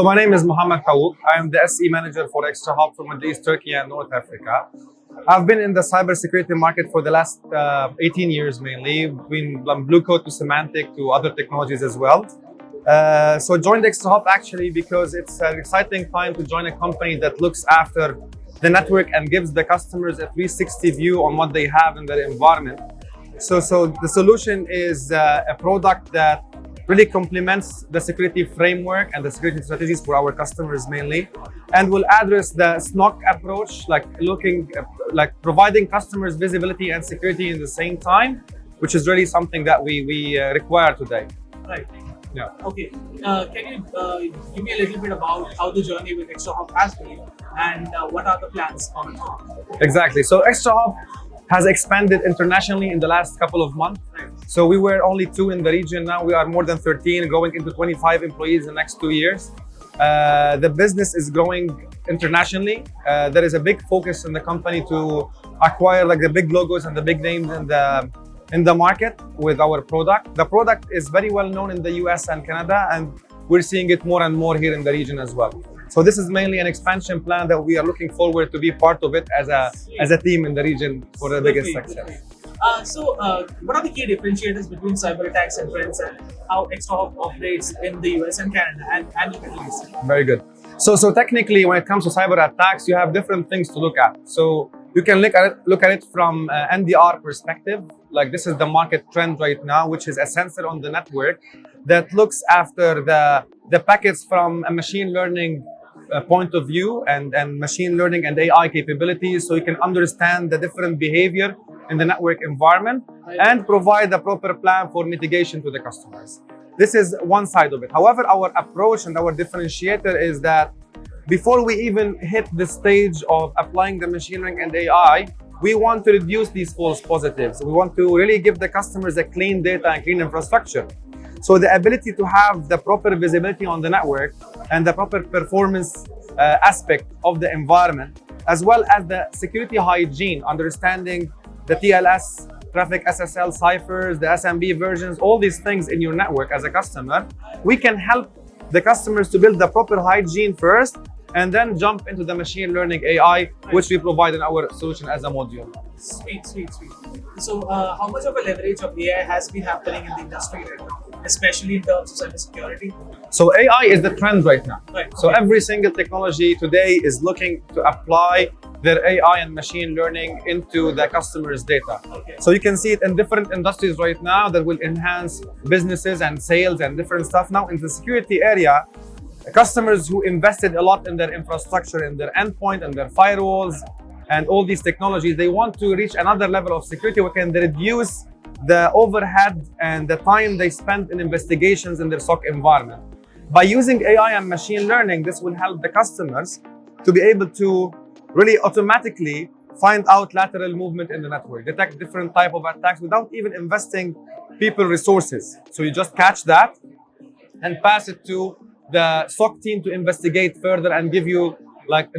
So my name is Mohammed Kawouk. I am the SE manager for Extra Hub for Middle East, Turkey, and North Africa. I've been in the cybersecurity market for the last 18 years mainly, been from Blue Coat to Semantic to other technologies as well. So joined Extra Hub actually because it's an exciting time to join a company that looks after the network and gives the customers a 360 view on what they have in their environment. So the solution is a product that really complements the security framework and the security strategies for our customers mainly, and will address the SNOC approach, like providing customers visibility and security in the same time, which is really something that we require today. Right. Yeah. Okay. Can you give me a little bit about how the journey with Extra Hub has been and what are the plans on it? Exactly. So Extra Hub has expanded internationally in the last couple of months. So we were only 2 in the region. Now we are more than 13, going into 25 employees in the next 2 years. The business is growing internationally. There is a big focus in the company to acquire like the big logos and the big names in the market with our product. The product is very well known in the US and Canada, and we're seeing it more and more here in the region as well. So this is mainly an expansion plan that we are looking forward to be part of it as a team in the region for the biggest success. What are the key differentiators between cyber attacks and threats, and how Extra Hub operates in the US and Canada and the Middle East? Very good. So technically, when it comes to cyber attacks, you have different things to look at. So you can look at it from NDR perspective. Like this is the market trend right now, which is a sensor on the network that looks after the packets from a machine learning point of view and machine learning and AI capabilities, so you can understand the different behavior in the network environment and provide a proper plan for mitigation to the customers. This is one side of it. However, our approach and our differentiator is that before we even hit the stage of applying the machine learning and AI, we want to reduce these false positives. We want to really give the customers a clean data and clean infrastructure. So the ability to have the proper visibility on the network and the proper performance aspect of the environment, as well as the security hygiene, understanding the TLS, traffic SSL ciphers, the SMB versions, all these things in your network as a customer, we can help the customers to build the proper hygiene first and then jump into the machine learning AI, which we provide in our solution as a module. Sweet. So how much of a leverage of AI has been happening in the industry right now, especially in terms of cybersecurity? So AI is the trend right now. Right. So every single technology today is looking to apply their AI and machine learning into the customer's data. Okay. So you can see it in different industries right now that will enhance businesses and sales and different stuff. Now in the security area, customers who invested a lot in their infrastructure, in their endpoint and their firewalls and all these technologies, they want to reach another level of security where can reduce the overhead and the time they spend in investigations in their SOC environment. By using AI and machine learning, this will help the customers to be able to really automatically find out lateral movement in the network, detect different type of attacks without even investing people resources. So you just catch that and pass it to the SOC team to investigate further and give you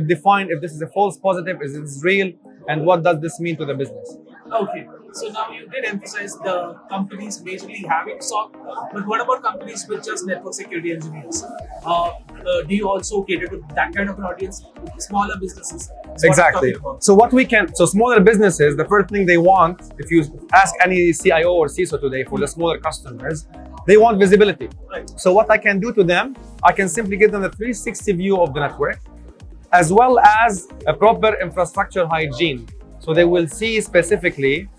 define if this is a false positive, is this real, and what does this mean to the business. Okay, so now you did emphasize the companies majorly having SOC, but what about companies with just network security engineers? Do you also cater to that kind of an audience, smaller businesses? Exactly. So smaller businesses, the first thing they want, if you ask any CIO or CISO today for the smaller customers, they want visibility. Right. So what I can do to them, I can simply give them a 360 view of the network, as well as a proper infrastructure hygiene. So they will see specifically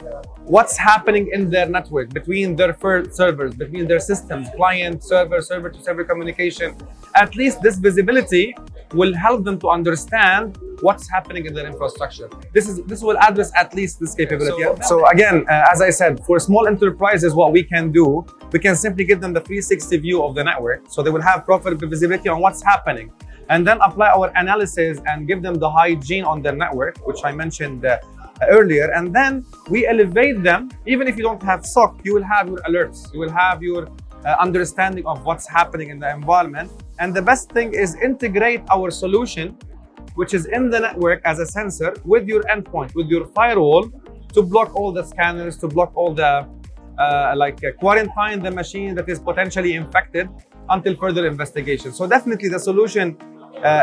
what's happening in their network, between their servers, between their systems, client, server to server communication. At least this visibility will help them to understand what's happening in their infrastructure. This will address at least this capability. So again, as I said, for small enterprises, what we can do, we can simply give them the 360 view of the network. So they will have proper visibility on what's happening, and then apply our analysis and give them the hygiene on their network, which I mentioned earlier. And then we elevate them. Even if you don't have SOC, you will have your alerts, you will have your understanding of what's happening in the environment. And the best thing is integrate our solution, which is in the network as a sensor, with your endpoint, with your firewall, to block all the scanners, to block all the quarantine the machine that is potentially infected, until further investigation. So definitely the solution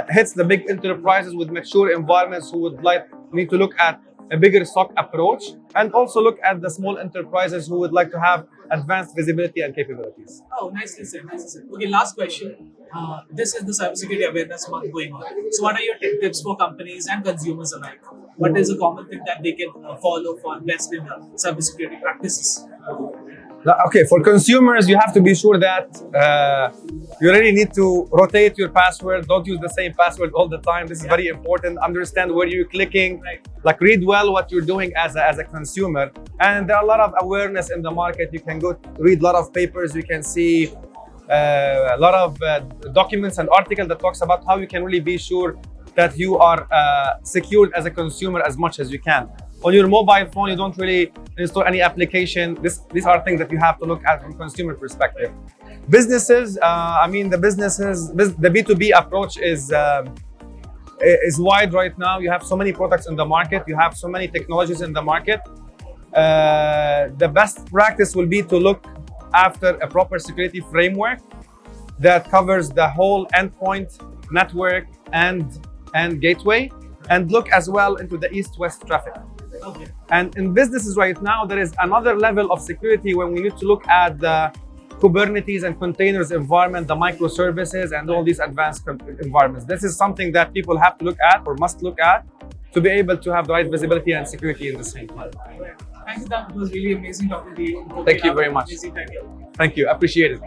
hits the big enterprises with mature environments who would need to look at a bigger SOC approach, and also look at the small enterprises who would like to have advanced visibility and capabilities. Oh, nicely said, nicely said. Okay, last question. This is the cybersecurity awareness month going on. So, what are your tips for companies and consumers alike? What is a common thing that they can follow for best in cybersecurity practices? Okay, for consumers, you have to be sure that you really need to rotate your password. Don't use the same password all the time. This is very important. Understand where you're clicking. Like, read well what you're doing as a consumer. And there are a lot of awareness in the market. You can go read a lot of papers. You can see a lot of documents and articles that talks about how you can really be sure that you are secured as a consumer as much as you can. On your mobile phone, you don't really install any application. These are things that you have to look at from consumer perspective. Businesses, the B2B approach is wide right now. You have so many products in the market. You have so many technologies in the market. The best practice will be to look after a proper security framework that covers the whole endpoint, network, and gateway, and look as well into the east-west traffic. Okay. And in businesses right now, there is another level of security when we need to look at the Kubernetes and containers environment, the microservices, and all these advanced environments. This is something that people have to look at or must look at to be able to have the right visibility and security in the same time. Thank you, that was really amazing talking to you. Thank you very much. Amazing time here. Thank you. Appreciate it.